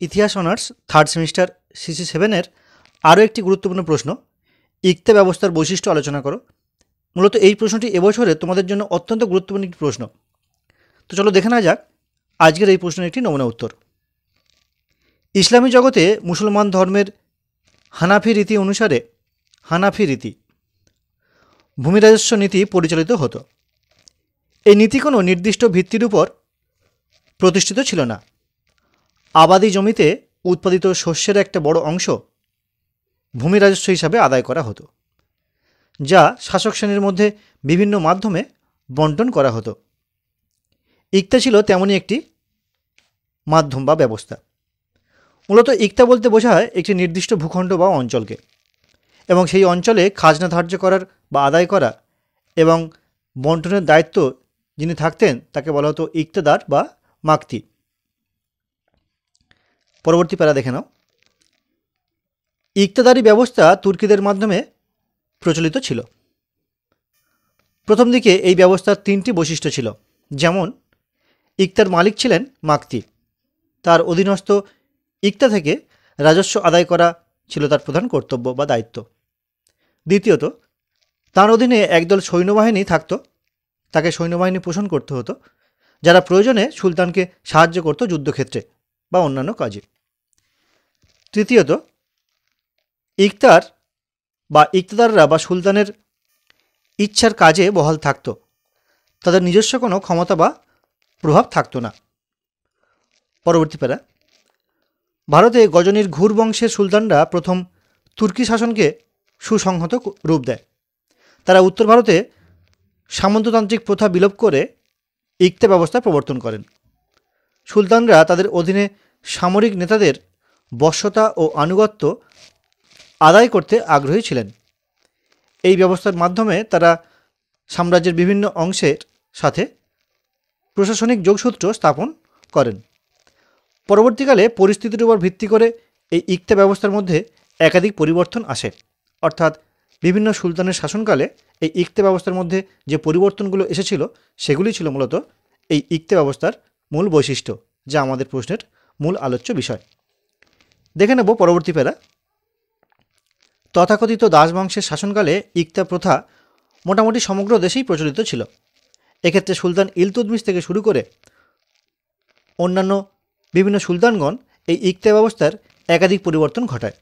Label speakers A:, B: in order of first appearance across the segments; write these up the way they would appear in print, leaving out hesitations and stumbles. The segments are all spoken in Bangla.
A: ইতিহাস অনার্স থার্ড সেমিস্টার CC7-এর আরও একটি গুরুত্বপূর্ণ প্রশ্ন, ইক্তা ব্যবস্থার বৈশিষ্ট্য আলোচনা করো। মূলত এই প্রশ্নটি এবছরে তোমাদের জন্য অত্যন্ত গুরুত্বপূর্ণ একটি প্রশ্ন। তো চলো দেখে নেওয়া যাক আজকের এই প্রশ্নের একটি নমুনা উত্তর। ইসলামী জগতে মুসলমান ধর্মের হানাফি রীতি অনুসারে ভূমি রাজস্ব নীতি পরিচালিত হতো। এই নীতি কোনো নির্দিষ্ট ভিত্তির উপর প্রতিষ্ঠিত ছিল না। আবাদি জমিতে উৎপাদিত শস্যের একটা বড় অংশ ভূমি রাজস্ব হিসাবে আদায় করা হতো, যা শাসক শ্রেণীর মধ্যে বিভিন্ন মাধ্যমে বণ্টন করা হতো। ইক্তা ছিল তেমনই একটি মাধ্যম বা ব্যবস্থা। মূলত ইক্তা বলতে বোঝায় একটি নির্দিষ্ট ভূখণ্ড বা অঞ্চলকে, এবং সেই অঞ্চলে খাজনা ধার্য করার বা আদায় করা এবং বণ্টনের দায়িত্ব যিনি থাকতেন তাকে বলা হতো ইক্তাদার বা মাকতি। পরবর্তী প্যারা দেখে নাও। ইক্তাদারি ব্যবস্থা তুর্কিদের মাধ্যমে প্রচলিত ছিল। প্রথম দিকে এই ব্যবস্থার তিনটি বৈশিষ্ট্য ছিল, যেমন ইক্তার মালিক ছিলেন মাকতি, তার অধীনস্থ ইক্তা থেকে রাজস্ব আদায় করা ছিল তার প্রধান কর্তব্য বা দায়িত্ব। দ্বিতীয়ত, তার অধীনে একদল সৈন্যবাহিনী থাকত, তাকে সৈন্যবাহিনী পোষণ করতে হতো, যারা প্রয়োজনে সুলতানকে সাহায্য করত যুদ্ধক্ষেত্রে বা অন্যান্য কাজে। তৃতীয়ত, ইক্তার বা ইক্তাদাররা বা সুলতানের ইচ্ছার কাজে বহাল থাকত, তাদের নিজস্ব কোনো ক্ষমতা বা প্রভাব থাকত না। পরবর্তী প্যারা। ভারতে গজনীর ঘুর বংশের সুলতানরা প্রথম তুর্কি শাসনকে সুসংহত রূপ দেয়। তারা উত্তর ভারতে সামন্ততান্ত্রিক প্রথা বিলোপ করে ইক্তা ব্যবস্থা প্রবর্তন করেন। সুলতানরা তাদের অধীনে সামরিক নেতাদের বশ্যতা ও আনুগত্য আদায় করতে আগ্রহী ছিলেন। এই ব্যবস্থার মাধ্যমে তারা সাম্রাজ্যের বিভিন্ন অংশের সাথে প্রশাসনিক যোগসূত্র স্থাপন করেন। পরবর্তীকালে পরিস্থিতির উপর ভিত্তি করে এই ইক্তা ব্যবস্থার মধ্যে একাধিক পরিবর্তন আসে, অর্থাৎ বিভিন্ন সুলতানের শাসনকালে এই ইক্তা ব্যবস্থার মধ্যে যে পরিবর্তনগুলো এসেছিল সেগুলি ছিল মূলত এই ইক্তা ব্যবস্থার মূল বৈশিষ্ট্য, যা আমাদের প্রশ্নের মূল আলোচ্য বিষয়। দেখে নেব পরবর্তী প্যারা। তথাকথিত দাসবংশের শাসনকালে ইক্তা প্রথা মোটামুটি সমগ্র দেশেই প্রচলিত ছিল। এক্ষেত্রে সুলতান ইলতুৎমিশ থেকে শুরু করে অন্যান্য বিভিন্ন সুলতানগণ এই ইক্তা ব্যবস্থার একাধিক পরিবর্তন ঘটায়।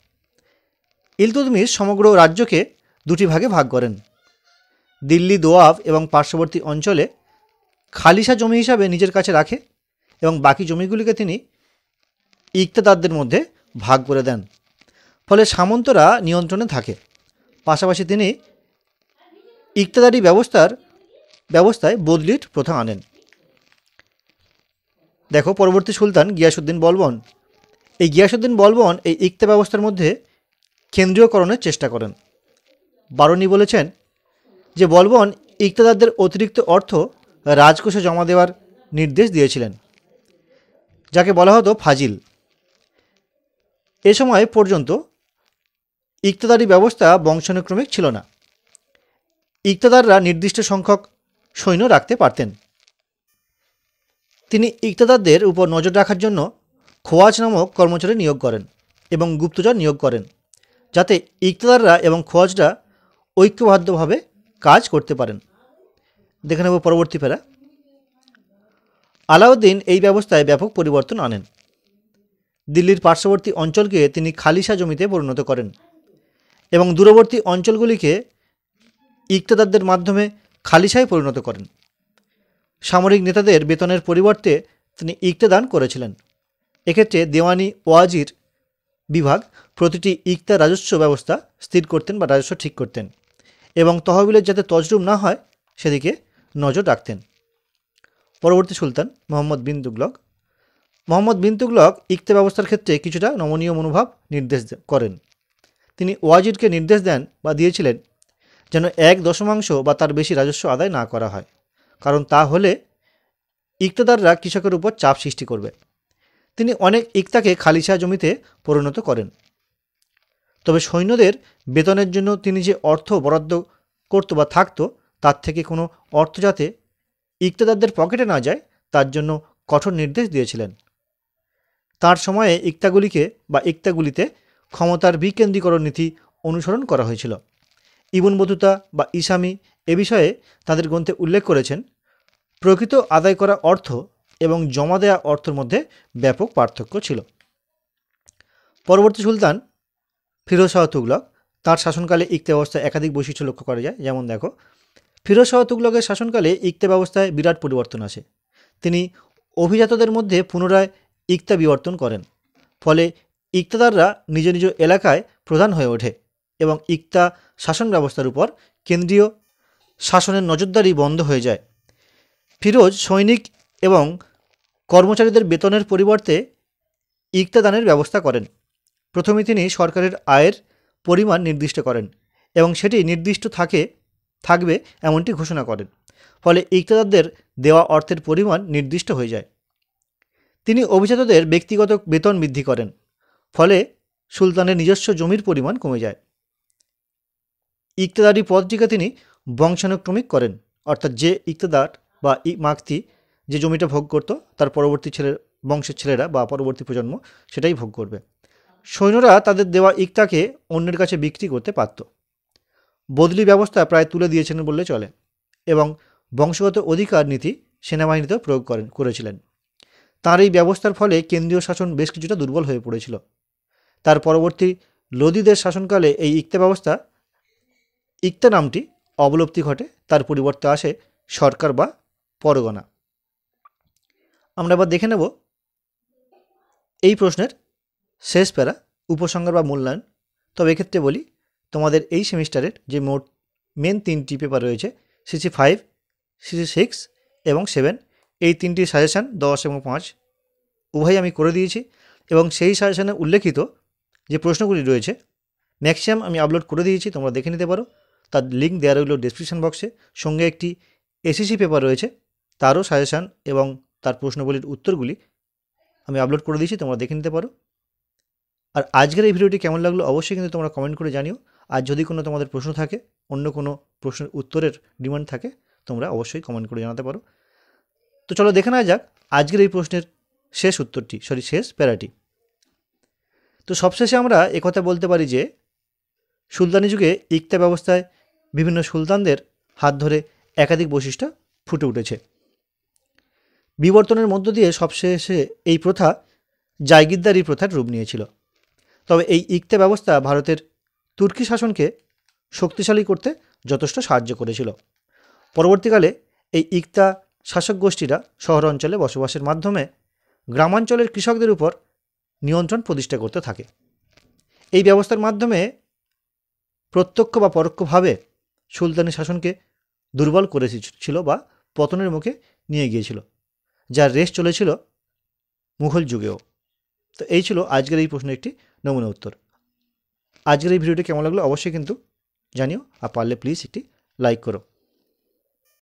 A: ইলতুৎমিশ সমগ্র রাজ্যকে দুটি ভাগে ভাগ করেন। দিল্লি দোয়াব এবং পার্শ্ববর্তী অঞ্চলে খালিসা জমি হিসাবে নিজের কাছে রাখে এবং বাকি জমিগুলিকে তিনি ইক্তাদারদের মধ্যে ভাগ করে দেন। ফলে সামন্তরা নিয়ন্ত্রণে থাকে। পাশাপাশি তিনি ইক্তাদারি ব্যবস্থায় বদলির প্রথা আনেন। দেখো পরবর্তী সুলতান গিয়াসউদ্দিন বলবন। এই গিয়াসউদ্দিন বলবন এই ইক্তা ব্যবস্থার মধ্যে কেন্দ্রীয়করণের চেষ্টা করেন। বারনী বলেছেন যে বলবন ইক্তাদারদের অতিরিক্ত অর্থ রাজকোষে জমা দেওয়ার নির্দেশ দিয়েছিলেন, যাকে বলা হতো ফাজিল। এ সময় পর্যন্ত ইক্তাদারি ব্যবস্থা বংশানুক্রমিক ছিল না। ইক্তাদাররা নির্দিষ্ট সংখ্যক সৈন্য রাখতে পারতেন। তিনি ইক্তাদারদের উপর নজর রাখার জন্য খোয়াজ নামক কর্মচারী নিয়োগ করেন এবং গুপ্তচর নিয়োগ করেন, যাতে ইক্তাদাররা এবং খোয়াজরা ঐক্যবদ্ধভাবে কাজ করতে পারেন। দেখে নেব পরবর্তী প্যারা। আলাউদ্দিন এই ব্যবস্থায় ব্যাপক পরিবর্তন আনেন। দিল্লির পার্শ্ববর্তী অঞ্চলকে তিনি খালিসা জমিতে পরিণত করেন এবং দূরবর্তী অঞ্চলগুলিকে ইক্তাদারদের মাধ্যমে খালিসায় পরিণত করেন। সামরিক নেতাদের বেতনের পরিবর্তে তিনি ইক্তাদান করেছিলেন। এক্ষেত্রে দেওয়ানি ওয়াজির বিভাগ প্রতিটি ইক্তা রাজস্ব ব্যবস্থা স্থির করতেন বা রাজস্ব ঠিক করতেন এবং তহবিলের যাতে তজরুম না হয় সেদিকে নজর রাখতেন। পরবর্তী সুলতান মোহাম্মদ বিন তুগলক। মোহাম্মদ বিন তুগলক ইক্তা ব্যবস্থার ক্ষেত্রে কিছুটা নমনীয় মনোভাব নির্দেশ করেন। তিনি ওয়াজিরকে নির্দেশ দেন বা দিয়েছিলেন যেন 1/10 বা তার বেশি রাজস্ব আদায় না করা হয়, কারণ তা হলে ইক্তাদাররা কৃষকের উপর চাপ সৃষ্টি করবে। তিনি অনেক ইক্তাকে খালিসা জমিতে পরিণত করেন। তবে সৈন্যদের বেতনের জন্য তিনি যে অর্থ বরাদ্দ করত বা থাকত, তার থেকে কোনো অর্থ যাতে ইক্তাদারদের পকেটে না যায় তার জন্য কঠোর নির্দেশ দিয়েছিলেন। তার সময়ে ইক্তাগুলিতে ক্ষমতার বিকেন্দ্রীকরণ নীতি অনুসরণ করা হয়েছিল। ইবন বতুতা বা ইসামি এ বিষয়ে তাদের গ্রন্থে উল্লেখ করেছেন, প্রকৃত আদায় করা অর্থ এবং জমা দেওয়া অর্থের মধ্যে ব্যাপক পার্থক্য ছিল। পরবর্তী সুলতান ফিরোজ শাহ তুগলক, তার শাসনকালে ইক্তা ব্যবস্থায় একাধিক বৈশিষ্ট্য লক্ষ্য করা যায়। যেমন দেখো, ফিরোজ শাহ তুগলকের শাসনকালে ইক্তা ব্যবস্থায় বিরাট পরিবর্তন আসে। তিনি অভিজাতদের মধ্যে পুনরায় ইক্তা বিবর্তন করেন। ফলে ইক্তাদাররা নিজ নিজ এলাকায় প্রধান হয়ে ওঠে এবং ইক্তা শাসন ব্যবস্থার উপর কেন্দ্রীয় শাসনের নজরদারি বন্ধ হয়ে যায়। ফিরোজ সৈনিক এবং কর্মচারীদের বেতনের পরিবর্তে ইক্তা দানের ব্যবস্থা করেন। প্রথমে তিনি সরকারের আয়ের পরিমাণ নির্দিষ্ট করেন এবং সেটি নির্দিষ্ট থাকবে এমনটি ঘোষণা করেন। ফলে ইক্তাদারদের দেওয়া অর্থের পরিমাণ নির্দিষ্ট হয়ে যায়। তিনি অভিজাতদের ব্যক্তিগত বেতন বৃদ্ধি করেন। ফলে সুলতানের নিজস্ব জমির পরিমাণ কমে যায়। ইক্তাদারি পদটিকে তিনি বংশানুক্রমিক করেন, অর্থাৎ যে ইক্তাদার বা মাকতি যে জমিটা ভোগ করত তার পরবর্তী বংশের ছেলেরা বা পরবর্তী প্রজন্ম সেটাই ভোগ করবে। সৈন্যরা তাদের দেওয়া ইক্তাকে অন্যের কাছে বিক্রি করতে পারত। বদলি ব্যবস্থা প্রায় তুলে দিয়েছেন বললে চলে এবং বংশগত অধিকার নীতি সেনাবাহিনীতেও প্রয়োগ করেছিলেন। তার এই ব্যবস্থার ফলে কেন্দ্রীয় শাসন বেশ কিছুটা দুর্বল হয়ে পড়েছিল। তার পরবর্তী লোদিদের শাসনকালে এই ইক্তা নামটি অবলুপ্তি ঘটে, তার পরিবর্তে আসে সরকার বা পরগনা। আমরা এবার দেখে নেব এই প্রশ্নের শেষ প্যারা, উপসংহার বা মূল্যায়ন। তবে এক্ষেত্রে বলি, তোমাদের এই সেমিস্টারের যে মোট মেন 3টি পেপার রয়েছে, সিসি 5, সিসি 6 এবং 7, এই 3টি সাজেশান 10 এবং 5 উভয়ই আমি করে দিয়েছি এবং সেই সাজেশানে উল্লেখিত যে প্রশ্নগুলি রয়েছে ম্যাক্সিমাম আমি আপলোড করে দিয়েছি, তোমরা দেখে নিতে পারো। তার লিঙ্ক দেওয়া রইল ডেসক্রিপশন বক্সে। সঙ্গে একটি এসএসসি পেপার রয়েছে, তারও সাজেশান এবং তার প্রশ্নগুলির উত্তরগুলি আমি আপলোড করে দিয়েছি, তোমরা দেখে নিতে পারো। আর আজকের এই ভিডিওটি কেমন লাগলো অবশ্যই কিন্তু তোমরা কমেন্ট করে জানিও। আর যদি কোনো তোমাদের প্রশ্ন থাকে, অন্য কোনো প্রশ্নের উত্তরের ডিমান্ড থাকে, তোমরা অবশ্যই কমেন্ট করে জানাতে পারো। তো চলো দেখে নেওয়া যাক আজকের এই প্রশ্নের শেষ প্যারাটি। তো সবশেষে আমরা একথা বলতে পারি যে সুলতানি যুগে ইক্তা ব্যবস্থায় বিভিন্ন সুলতানদের হাত ধরে একাধিক বৈশিষ্ট্য ফুটে উঠেছে। বিবর্তনের মধ্য দিয়ে সবশেষে এই প্রথা জায়গিরদারি প্রথার রূপ নিয়েছিল। তবে এই ইক্তা ব্যবস্থা ভারতের তুর্কি শাসনকে শক্তিশালী করতে যথেষ্ট সাহায্য করেছিল। পরবর্তীকালে এই ইক্তা শাসক গোষ্ঠীরা শহর অঞ্চলে বসবাসের মাধ্যমে গ্রামাঞ্চলের কৃষকদের উপর নিয়ন্ত্রণ প্রতিষ্ঠা করতে থাকে। এই ব্যবস্থার মাধ্যমে প্রত্যক্ষ বা পরোক্ষভাবে সুলতানি শাসনকে দুর্বল করেছিল বা পতনের মুখে নিয়ে গিয়েছিল, যার রেশ চলেছিল মুঘল যুগেও। তো এই ছিল আজকের এই প্রশ্নের একটি নমুনা উত্তর। আজকের এই ভিডিওটি কেমন লাগলো অবশ্যই কিন্তু জানিও, আর পারলে প্লিজ একটি লাইক করো।